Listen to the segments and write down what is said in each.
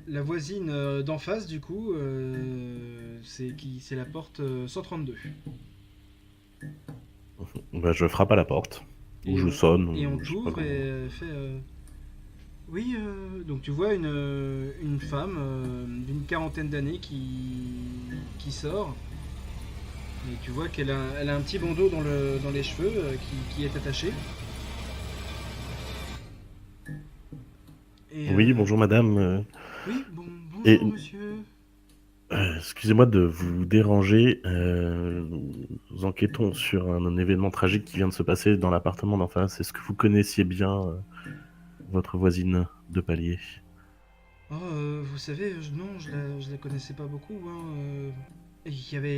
La voisine d'en face, du coup, c'est la porte 132. Bah, je frappe à la porte. Ou Et je on, sonne, et on ou je sais pas t'ouvre et comment. fait oui, donc tu vois une femme d'une quarantaine d'années qui sort. Et tu vois elle a un petit bandeau dans les cheveux qui est attaché. Et Oui, bonjour madame. oui, Et bonjour monsieur. excusez-moi de vous déranger. Nous enquêtons sur un événement tragique qui vient de se passer dans l'appartement d'en face. Est-ce que vous connaissiez bien votre voisine de palier? Oh, vous savez, non, je la connaissais pas beaucoup, hein. Et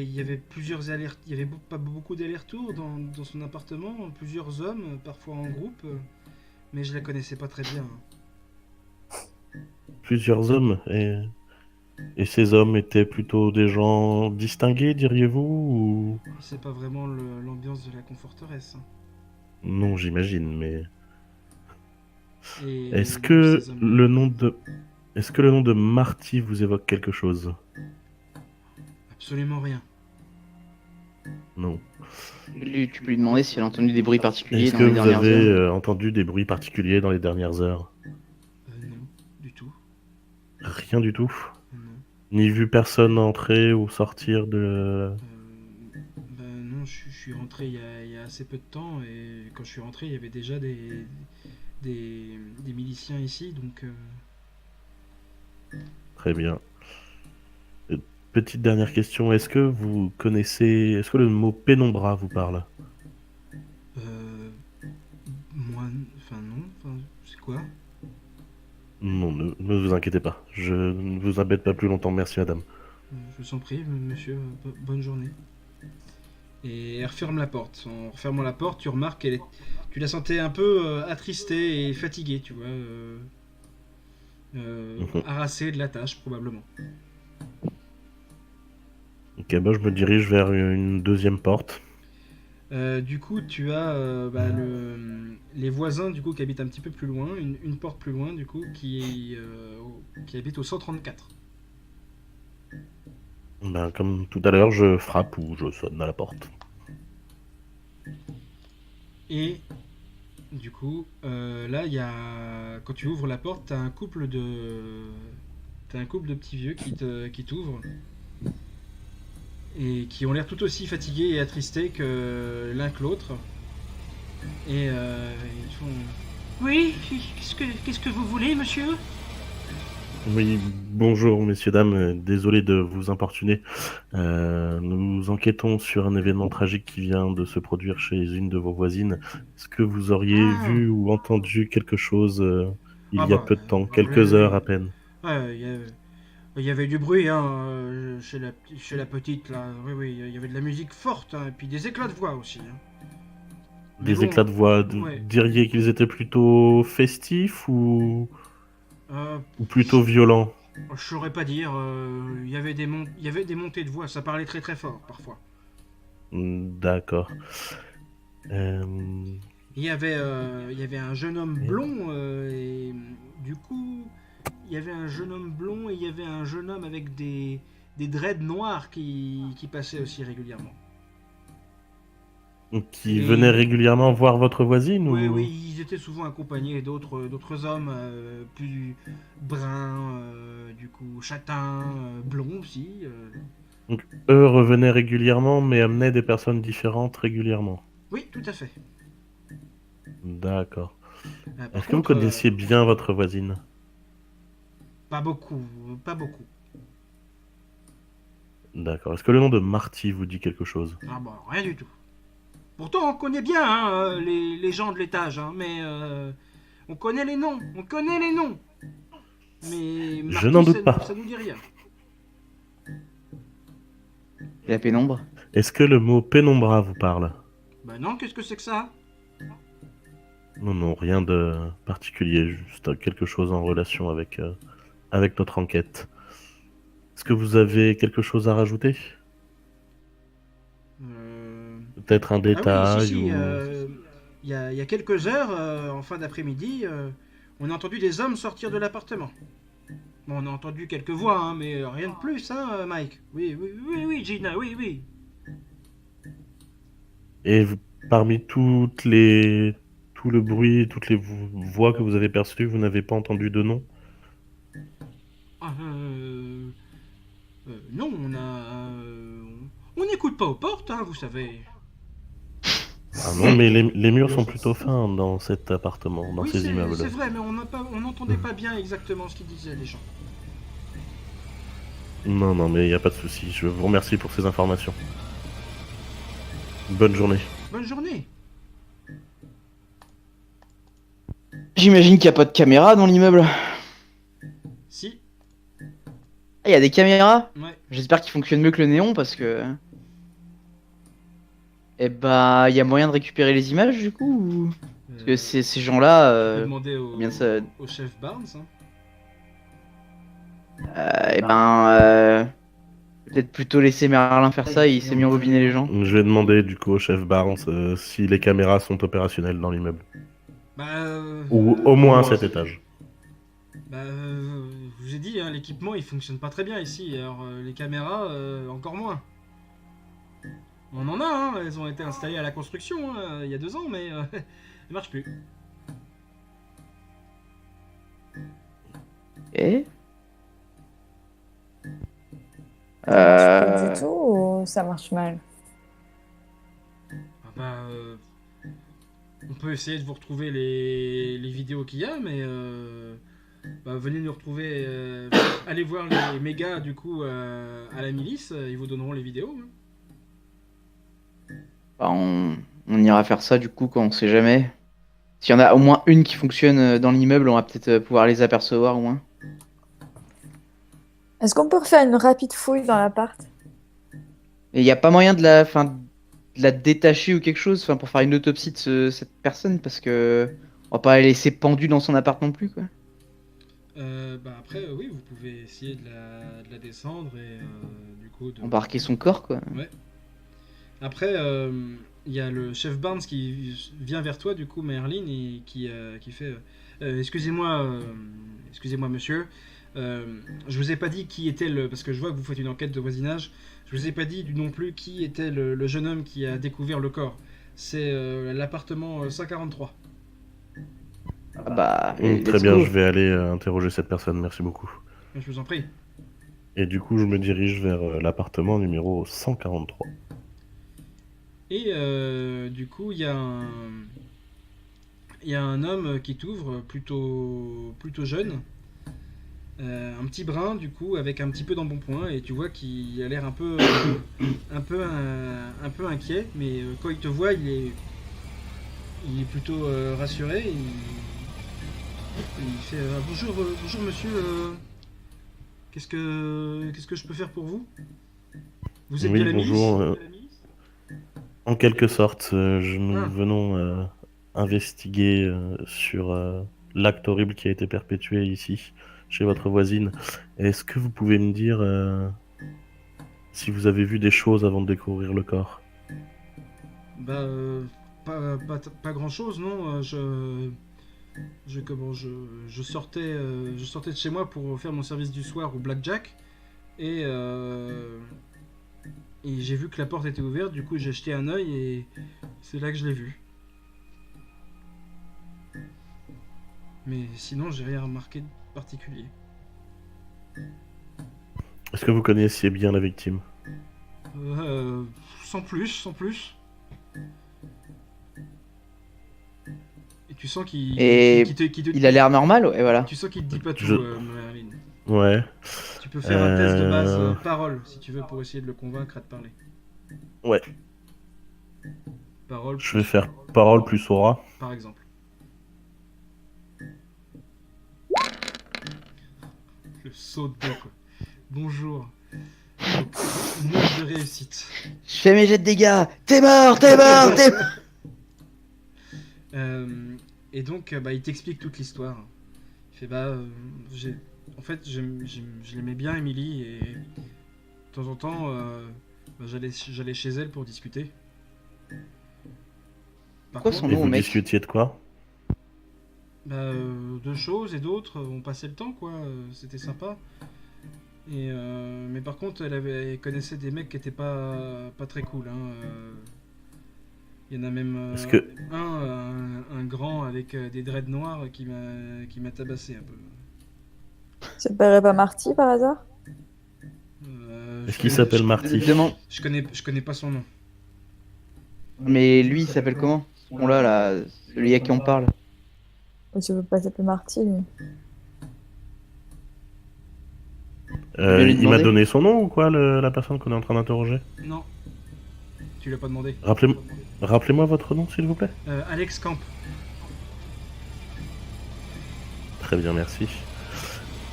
il y avait plusieurs allers, il y avait pas beaucoup d'allers-retours dans son appartement, plusieurs hommes, parfois en groupe, mais je la connaissais pas très bien, hein. Plusieurs hommes. Et ces hommes étaient plutôt des gens distingués, diriez-vous, ou... C'est pas vraiment l'ambiance de la conforteresse, hein. Non, j'imagine, mais est-ce Et donc que ces hommes-là, le nom de est-ce que le nom de Marty vous évoque quelque chose? absolument rien. Non. Tu peux lui demander si elle a entendu des bruits particuliers Est-ce dans que les vous dernières avez heures. entendu des bruits particuliers dans les dernières heures? Non, du tout. Rien du tout. Non. Ni vu personne entrer ou sortir de... Ben non, je suis rentré il y a assez peu de temps et quand je suis rentré, il y avait déjà des miliciens ici, donc Très bien. Euh, Petite dernière question, est-ce que vous connaissez... Est-ce que le mot pénombra vous parle? euh, moi, enfin non, enfin c'est quoi? Non, ne vous inquiétez pas. Je ne vous embête pas plus longtemps. Merci, madame. Je vous en prie, monsieur, bonne journée. Et elle referme la porte. En refermant la porte, tu remarques tu la sentais un peu attristée et fatiguée, tu vois, Mhm. harassée de la tâche probablement. Ok, bah, je me dirige vers une deuxième porte. Du coup, tu as les voisins du coup qui habitent un petit peu plus loin, une porte plus loin du coup, qui habite au 134. Ben, comme tout à l'heure, je frappe ou je sonne à la porte. Et du coup, là, quand tu ouvres la porte, t'as un couple de petits vieux qui t'ouvrent et qui ont l'air tout aussi fatigués et attristés que l'un que l'autre. Et ils font. Oui, qu'est-ce que vous voulez, monsieur? Oui, bonjour messieurs, dames, désolé de vous importuner. Nous enquêtons sur un événement tragique qui vient de se produire chez une de vos voisines. Est-ce que vous auriez Ah, vu ou entendu quelque chose il ah y a bah, peu de temps, oui, quelques heures oui. à peine? Ouais, il y avait du bruit hein, chez la petite là. Oui, oui, il y avait de la musique forte hein, et puis des éclats de voix aussi, hein. Mais Des bon, éclats de voix, ouais. diriez qu'ils étaient plutôt festifs Euh, ou plutôt violents? je saurais pas dire. Il y avait des montées de voix. Ça parlait très très fort parfois. D'accord. Euh, Il y avait un jeune homme blond et du coup, il y avait un jeune homme blond et il y avait un jeune homme avec des dreads noirs qui passaient aussi régulièrement. qui Et venaient régulièrement voir votre voisine oui, oui, ou... ils étaient souvent accompagnés d'autres hommes plus bruns, du coup châtains, blonds aussi. Donc, eux revenaient régulièrement, mais amenaient des personnes différentes régulièrement. Oui, tout à fait. D'accord. Par Est-ce que vous contre, connaissiez bien votre voisine? pas beaucoup, pas beaucoup. D'accord. Est-ce que le nom de Marty vous dit quelque chose? Ah bah rien du tout. Pourtant, on connaît bien hein, les gens de l'étage, hein, mais on connaît les noms, on connaît les noms. Mais Je n'en Marty, doute pas. ça nous dit rien. Et la pénombre. Est-ce que le mot pénombra vous parle? Bah non, qu'est-ce que c'est que ça? Non, non, rien de particulier, juste quelque chose en relation avec notre enquête. Est-ce que vous avez quelque chose à rajouter? Euh, Peut-être un Ah oui, si, détail si. ou... Il y a quelques heures, en fin d'après-midi, On a entendu des hommes sortir de l'appartement. Bon, on a entendu quelques voix, hein, mais rien de plus, hein, Mike. Oui, oui, oui, oui, Gina, oui, oui. Et parmi tout le bruit, toutes les voix que vous avez perçues, vous n'avez pas entendu de nom? Ah, non, on n'écoute pas aux portes, hein, vous savez. Ah non, mais les murs sont plutôt fins dans cet appartement, dans Oui, ces c'est immeubles. vrai, mais on n'entendait pas bien exactement ce qu'ils disaient, les gens. Non, non, mais il n'y a pas de souci. Je vous remercie pour ces informations. Bonne journée. Bonne journée. J'imagine qu'il n'y a pas de caméra dans l'immeuble. Si, Ah, il y a des caméras? ouais. J'espère qu'ils fonctionnent mieux que le néon parce que. Eh bah, il y a moyen de récupérer les images du coup ou... Parce que ces gens-là. On peut demander Combien ça. au chef Barnes, hein. Eh ben. Peut-être plutôt laisser Merlin faire ça, il s'est mis à embobiner les gens. Je vais demander du coup au chef Barnes si les caméras sont opérationnelles dans l'immeuble. Bah, Ou au moins à cet étage. je vous ai dit, hein, l'équipement il fonctionne pas très bien ici. Alors les caméras, encore moins. On en a, hein, elles ont été installées à la construction hein, il y a 2 ans, mais elles marchent plus. Et. Ça marche plus du tout ou ça marche mal? Ah bah, on peut essayer de vous retrouver les vidéos qu'il y a, mais bah, venez nous retrouver. Allez voir les mégas du coup à la milice, ils vous donneront les vidéos. Hein. Bah, on ira faire ça du coup quand on sait jamais. S'il y en a au moins une qui fonctionne dans l'immeuble, on va peut-être pouvoir les apercevoir au moins. Est-ce qu'on peut refaire une rapide fouille dans l'appart? Et il n'y a pas moyen de la détacher ou quelque chose, enfin, pour faire une autopsie de cette personne parce que on va pas la laisser pendue dans son appart non plus quoi. Bah après, oui, vous pouvez essayer de la descendre et du coup de. Embarquer son corps quoi. Ouais. Après, il y a le chef Barnes qui vient vers toi, du coup, Merlin, et qui fait excusez-moi, monsieur. Je vous ai pas dit qui était le. Parce que je vois que vous faites une enquête de voisinage. Je vous ai pas dit non plus qui était le jeune homme qui a découvert le corps. C'est l'appartement 143. Ah bah, Très let's bien, go. je vais aller interroger cette personne, merci beaucoup. Je vous en prie. Et du coup, je me dirige vers l'appartement numéro 143. Et du coup, il y a un homme qui t'ouvre, plutôt jeune. Un petit brun du coup avec un petit peu d'embonpoint et tu vois qu'il a l'air un peu inquiet mais quand il te voit il est plutôt rassuré et il fait bonjour monsieur qu'est-ce que je peux faire pour vous? Vous êtes de Oui, la milice? bonjour. En quelque sorte, nous Ah. venons investiguer sur l'acte horrible qui a été perpétué ici, chez votre voisine. Est-ce que vous pouvez me dire si vous avez vu des choses avant de découvrir le corps? Bah pas grand chose non je sortais de chez moi pour faire mon service du soir au Blackjack et et j'ai vu que la porte était ouverte, du coup j'ai jeté un œil et c'est là que je l'ai vu. Mais sinon j'ai rien remarqué de particulier. Est-ce que vous connaissiez bien la victime? Sans plus, sans plus. Et tu sens qu'il Et qu'il te- il a l'air normal, ouais, voilà. tu sens qu'il te dit pas tout, Je- Merlin. Ouais. Tu peux faire un test de base Euh, parole si tu veux pour essayer de le convaincre à te parler. Ouais. Parole Je vais plus, faire parole plus aura. par exemple. Le saut de dos quoi. Bonjour. Donc, 9 de réussite. Je fais mes jets de dégâts. T'es mort, t'es mort, t'es mort. Et donc, bah, il t'explique toute l'histoire. Il fait en fait, je l'aimais bien, Emily, et de temps en temps, bah, j'allais chez elle pour discuter. Par Quoi son contre, nom, Et vous mec? discutiez de quoi? Deux choses et d'autres, on passait le temps, quoi. C'était sympa. Mais par contre, elle connaissait des mecs qui étaient pas très cool. Hein. Il y en a même Est-ce que, un grand avec des dreads noirs qui m'a tabassé un peu. Ça te paraît pas Marty par hasard? est-ce qu'il s'appelle Marty? Demande. Je connais pas son nom. Mais lui, il s'appelle comment? On l'a là, celui à qui on parle. Ou tu veux pas s'appeler Marty, lui? vais lui Il m'a demander. donné son nom ou quoi, la personne qu'on est en train d'interroger? Non, tu l'as pas demandé. Rappelez-moi votre nom, s'il vous plaît. Alex Camp. Très bien, merci.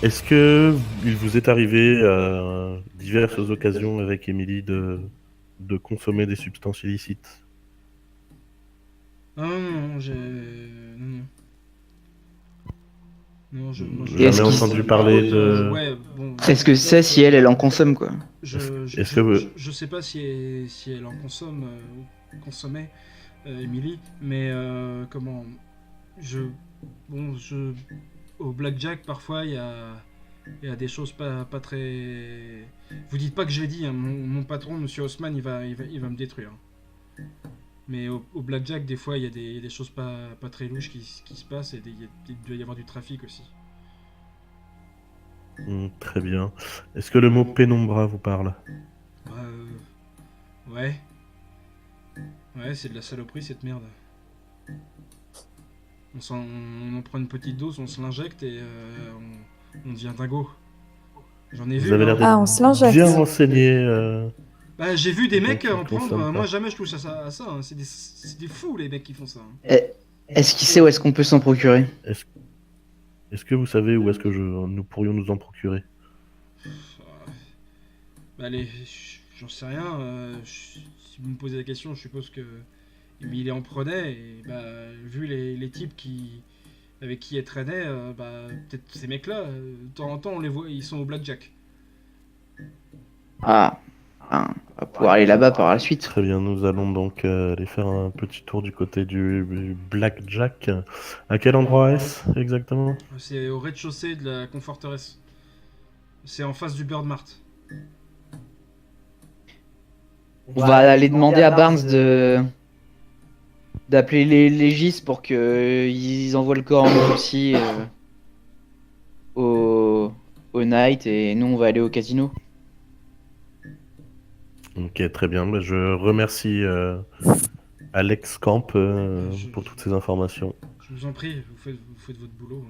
Est-ce que il vous est arrivé à diverses occasions avec Émilie de consommer des substances illicites? Ah non, j'ai. Non. Non, moi, Et est-ce Jamais qu'il- entendu parler de... Ouais, bon. Est-ce que c'est si elle en consomme quoi? Est-ce que... Je sais pas si elle en consomme ou consommait, Emily, mais comment. Je. Bon, je. Au blackjack, parfois, il y a des choses pas très. Vous dites pas que je l'ai dit, hein, mon patron, monsieur Haussmann, il va me détruire. Mais au blackjack, des fois, il y a des choses pas très louches qui se passent et il doit y avoir du trafic aussi. Très bien. Est-ce que le mot pénombra vous parle? Ouais. Ouais, c'est de la saloperie cette merde. On en prend une petite dose, on se l'injecte et on devient dingo. J'en ai Vous vu. avez l'air Hein. d'être Ah, on se l'injecte. bien renseigné. J'ai vu des Quelqu'un mecs qui en prendre. consomme pas. Moi, jamais je touche à ça. Hein. C'est des fous, les mecs qui font ça. Hein. Est-ce qu'il sait où est-ce qu'on peut s'en procurer? Est-ce que vous savez où est-ce que nous pourrions nous en procurer? Allez, j'en sais rien. Si vous me posez la question, je suppose que il en prenait. Et vu les types avec qui elle traînait, peut-être ces mecs-là, de temps en temps, on les voit, ils sont au blackjack. Ah, on va pouvoir aller là-bas par la suite. Très bien, nous allons donc aller faire un petit tour du côté du Blackjack. À quel endroit est-ce exactement? C'est au rez-de-chaussée de la Conforteresse. C'est en face du Bird Mart. On va aller demander à Barnes d'appeler les légistes pour qu'ils envoient le corps en aussi au night et nous on va aller au casino. Ok, très bien. Je remercie Alex Camp pour toutes ces informations. Je vous en prie, vous faites votre boulot.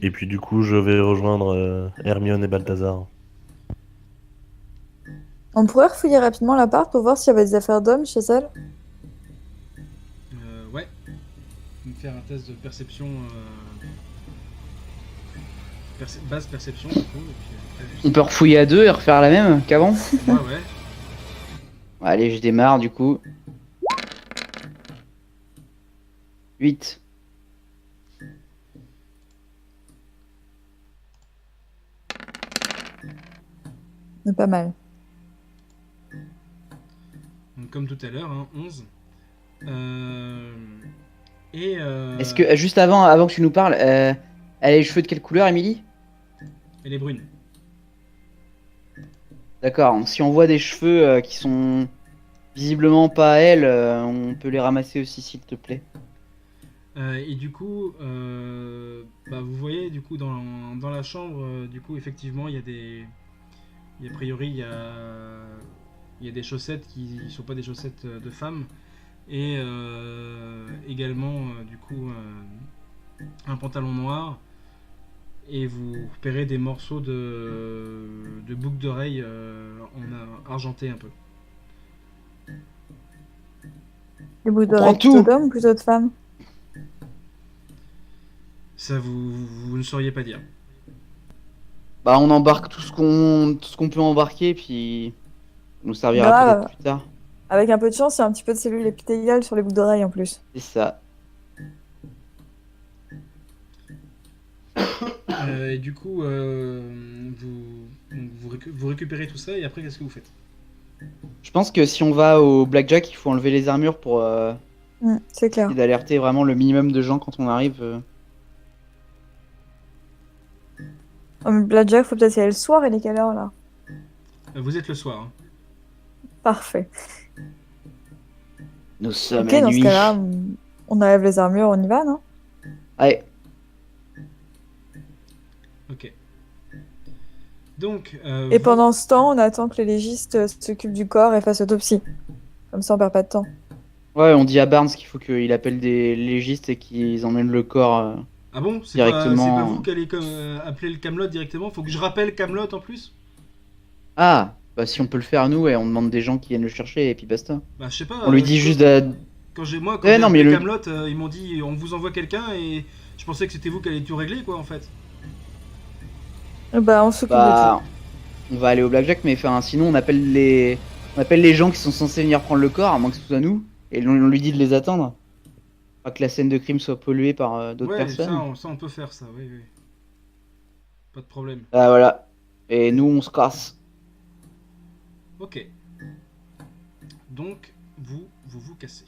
Et puis du coup, je vais rejoindre Hermione et Balthazar. On pourrait refouiller rapidement l'appart pour voir s'il y avait des affaires d'hommes chez elle. Ouais. Me faire un test de perception. Basse perception, du coup. Et puis, On peut refouiller à deux et refaire la même qu'avant. ouais. Allez, je démarre du coup. 8. C'est pas mal. Donc, comme tout à l'heure, hein, 11. Est-ce que juste avant que tu nous parles, elle a les cheveux de quelle couleur, Émilie? Elle est brune. D'accord, si on voit des cheveux qui sont visiblement pas à elle, on peut les ramasser aussi s'il te plaît. Et du coup, vous voyez, du coup, dans la chambre, du coup, effectivement, il y a des. A priori, il y a des chaussettes qui sont pas des chaussettes de femmes. Et également, du coup, un pantalon noir. Et vous repérez des morceaux de boucles d'oreilles argentées un peu. Les bouts prend d'oreilles tout. plutôt d'hommes ou plutôt de femmes? Ça, vous ne sauriez pas dire. Bah on embarque tout ce qu'on peut embarquer puis ça nous servira Grave. peut-être plus tard. Avec un peu de chance, il y a un petit peu de cellules épithéliales sur les boucles d'oreilles en plus. C'est ça. Et du coup, vous récupérez tout ça et après, qu'est-ce que vous faites? Je pense que si on va au Blackjack, il faut enlever les armures pour C'est clair. Et d'alerter vraiment le minimum de gens quand on arrive. Oh, mais Blackjack, faut peut-être y aller le soir, il est quelle heure là? Vous êtes le soir. Hein. Parfait. Nous sommes Ok, la dans ce nuit. cas-là, on enlève les armures, on y va, non? Allez, Ok. Donc, Et vous- pendant ce temps, on attend que les légistes s'occupent du corps et fassent l'autopsie. Comme ça, on perd pas de temps. ouais, on dit à Barnes qu'il faut qu'il appelle des légistes et qu'ils emmènent le corps Ah bon, c'est pas directement. vous qui allez appeler le Camelot directement. Faut que je rappelle Camelot en plus. Ah, bah si on peut le faire nous, et on demande des gens qui viennent le chercher et puis basta. Bah je sais pas. On lui dit juste. Quand j'ai moi quand Eh j'ai non, mais appelé le. Camelot, ils m'ont dit on vous envoie quelqu'un et je pensais que c'était vous qui alliez tout régler quoi en fait. Bah, on s'occupe de Bah, on va aller au Blackjack, mais enfin, sinon on appelle les gens qui sont censés venir prendre le corps, à moins que ce soit nous, et on lui dit de les attendre. Pas que la scène de crime soit polluée par d'autres Ouais, personnes. ça on peut faire ça. Oui oui. Pas de problème. Ah voilà. Et nous on se casse. Ok. Donc vous vous cassez.